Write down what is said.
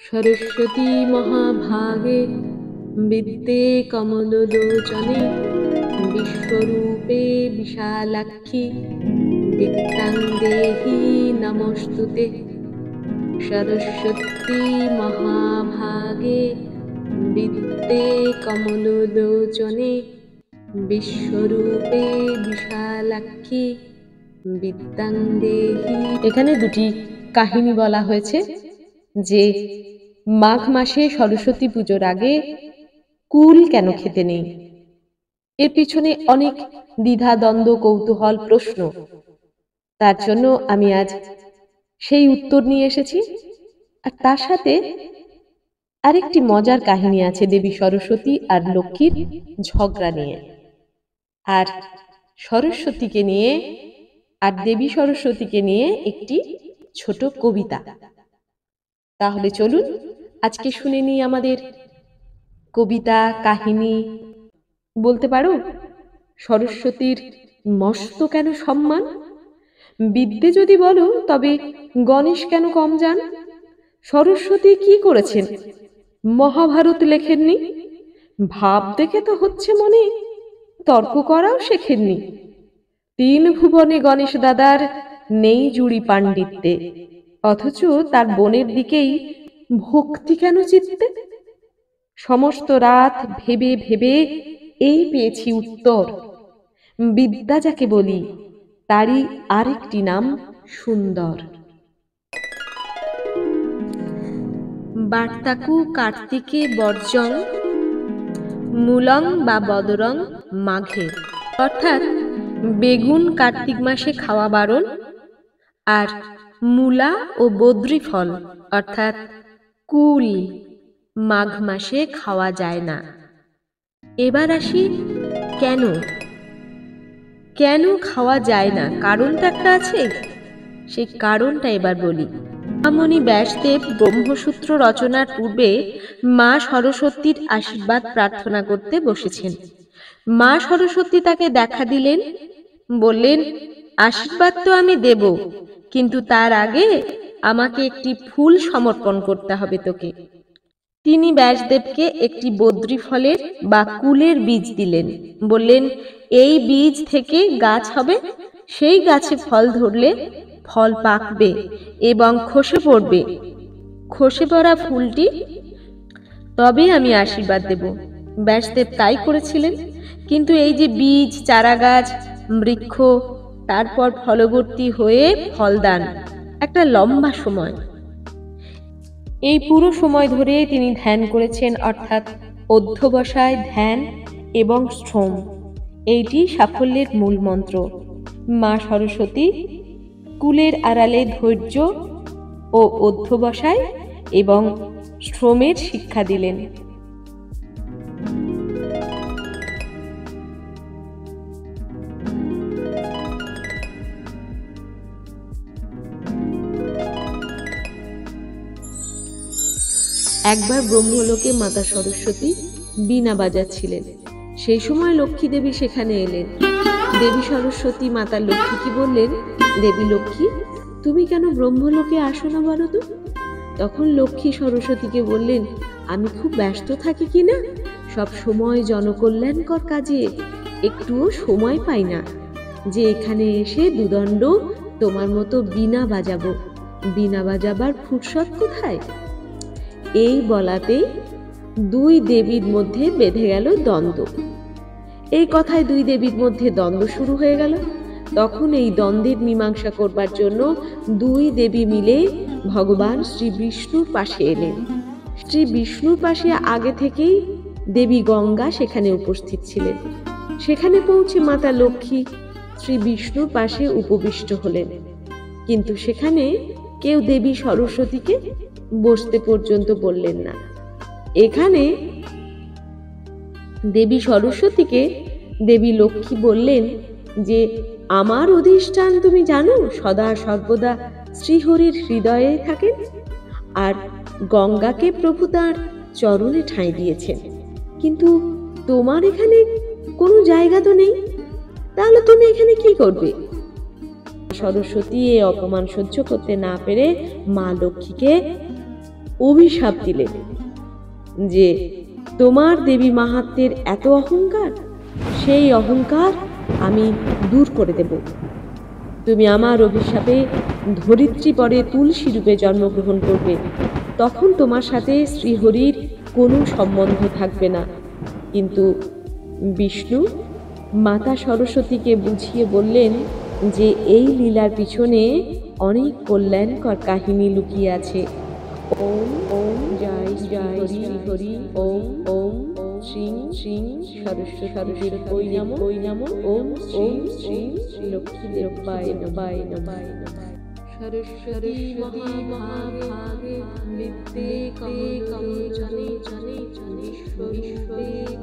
सरस्वती महाभागे विद्ये कमललोचने विश्वरूपे विशालाक्षी वित्तां देहि नमोस्तुते। सरस्वती महाभागे विद्ये कमललोचने विश्वरूपे विशालाक्षी বিদ্যাং দেহি। এখানে দুটি কাহিনী বলা হয়েছে যে মাঘ মাসে সরস্বতী পুজোর আগে কুল কেন খেতে নেই। এর পিছনে অনেক দ্বিধা দ্বন্দ্ব কৌতূহল প্রশ্ন, তার জন্য আমি আজ সেই উত্তর নিয়ে এসেছি। আর তার সাথে আরেকটি মজার কাহিনী আছে দেবী সরস্বতী আর লক্ষ্মীর ঝগড়া নিয়ে, আর সরস্বতীকে নিয়ে আর দেবী সরস্বতীকে নিয়ে একটি ছোট কবিতা। তাহলে চলুন আজকে শুনে নিই আমাদের কবিতা কাহিনী। বলতে পারো সরস্বতীর মস্ত কেন সম্মান? বিদ্যে যদি বলো তবে গণেশ কেন কম যান? সরস্বতী কি করেছেন? মহাভারত লেখেননি। ভাব দেখে তো হচ্ছে মনে তর্ক করাও শেখেননি। তিন ভুবনে গণেশ দাদার নেই জুড়ি পাণ্ডিত্যে, অথচ তার বোনের দিকেই ভক্তি কেন চিত্তে? সমস্ত রাত ভেবে ভেবে এই পেয়েছি উত্তর, বিদ্যা যাকে বলি তারই আরেকটি নাম সুন্দর। বার্তাকু কার্তিকে বর্জং মূলং বা বদরং মাঘে, অর্থাৎ বেগুন কার্তিক মাসে খাওয়া বারণ, আর মূলা ও বদ্রি ফল অর্থাৎ কুল মাঘ মাসে খাওয়া যায় না। এবার আসি কেন কেন খাওয়া যায় না, কারণটা একটা আছে, সেই কারণটা এবার বলি। মহামুনি ব্যাসদেব ব্রহ্মসূত্র রচনার পূর্বে মা সরস্বতীর আশীর্বাদ প্রার্থনা করতে বসেছেন। মা সরস্বতী তাকে দেখা দিলেন, বললেন, আশীর্বাদ তো আমি দেব, কিন্তু তার আগে আমাকে একটি ফুল সমর্পণ করতে হবে তোকে। তিনি ব্যাসদেবকে একটি বদ্রি ফলের বা কুলের বীজ দিলেন, বললেন, এই বীজ থেকে গাছ হবে, সেই গাছে ফল ধরলে ফল পাকবে এবং খসে পড়বে, খসে পড়া ফুলটি তবে আমি আশীর্বাদ দেব। ব্যাসদেব তাই করেছিলেন, কিন্তু এই যে বীজ, চারা গাছ, বৃক্ষ, তারপর ফলবর্তী হয়ে ফলদান, একটা লম্বা সময়। এই পুরো সময় ধরে তিনি ধ্যান করেছেন, অর্থাৎ অধ্যবসায়, ধ্যান এবং শ্রম, এইটি সাফল্যের মূল মন্ত্র। মা সরস্বতী কুলের আড়ালে ধৈর্য ও অধ্যবসায় এবং শ্রমের শিক্ষা দিলেন। একবার ব্রহ্মলোকে মাতা সরস্বতী বীণা বাজাচ্ছিলেন। সেই সময় লক্ষ্মী দেবী সেখানে এলেন। দেবী সরস্বতী মাতা লক্ষ্মীকে বললেন, দেবী লক্ষ্মী, তুমি কেন ব্রহ্মলোকে আসো না বলো তো? তখন লক্ষ্মী সরস্বতীকে বললেন, আমি খুব ব্যস্ত থাকি কিনা, সব সময় জনকল্যাণকর কাজে একটুও সময় পাই না যে এখানে এসে দুদণ্ড তোমার মতো বীণা বাজাবো। বীণা বাজাবার ফুরসত কোথায়? এই বলাতেই দুই দেবীর মধ্যে বেঁধে গেল দ্বন্দ্ব। এই কথায় দুই দেবীর মধ্যে দ্বন্দ্ব শুরু হয়ে গেল। তখন এই দ্বন্দ্বের মীমাংসা করবার জন্য দুই দেবী মিলে ভগবান শ্রী বিষ্ণুর পাশে এলেন। শ্রী বিষ্ণুর পাশে আগে থেকেই দেবী গঙ্গা সেখানে উপস্থিত ছিলেন। সেখানে পৌঁছে মাতা লক্ষ্মী শ্রী বিষ্ণুর পাশে উপবিষ্ট হলেন, কিন্তু সেখানে কেউ দেবী সরস্বতীকে বসতে পর্যন্ত বললেন না। এখানে দেবী সরস্বতীকে দেবী লক্ষ্মী বললেন যে, আমার অধিষ্ঠান তুমি জানো সদা সর্বদা শ্রীহরির হৃদয়ে থাকেন, আর গঙ্গাকে প্রভু তাঁর চরণে ঠাঁই দিয়েছেন, কিন্তু তোমার এখানে কোনো জায়গা তো নেই, তাহলে তুমি এখানে কি করবে? সরস্বতী এই অপমান সহ্য করতে না পেরে মা লক্ষ্মীকে অভিশাপ দিলেন যে তোমার দেবী মাহাত্ম্যের এত অহংকার, সেই অহংকার আমি দূর করে দেব। তুমি আমার অভিশাপে ধরিত্রী পরে তুলসী রূপে জন্মগ্রহণ করবে। তখন তোমার সাথে শ্রীহরির কোনো সম্বন্ধ থাকবে না। কিন্তু বিষ্ণু মাতা সরস্বতীকে বুঝিয়ে বললেন যে এই লীলার পিছনে অনেক কল্যাণকর কাহিনী লুকিয়ে আছে। ওম ওম জয় জয় শ্রী হরি ওম ওম শ্রীং শ্রীং সরস্বতী ওই নমো ওম ওম শ্রী লক্ষ্মী দেবায় নমায় নমায় নমায়। সরস্বতী মহাভাগে বিদ্যে কমলোচনে জনে জনে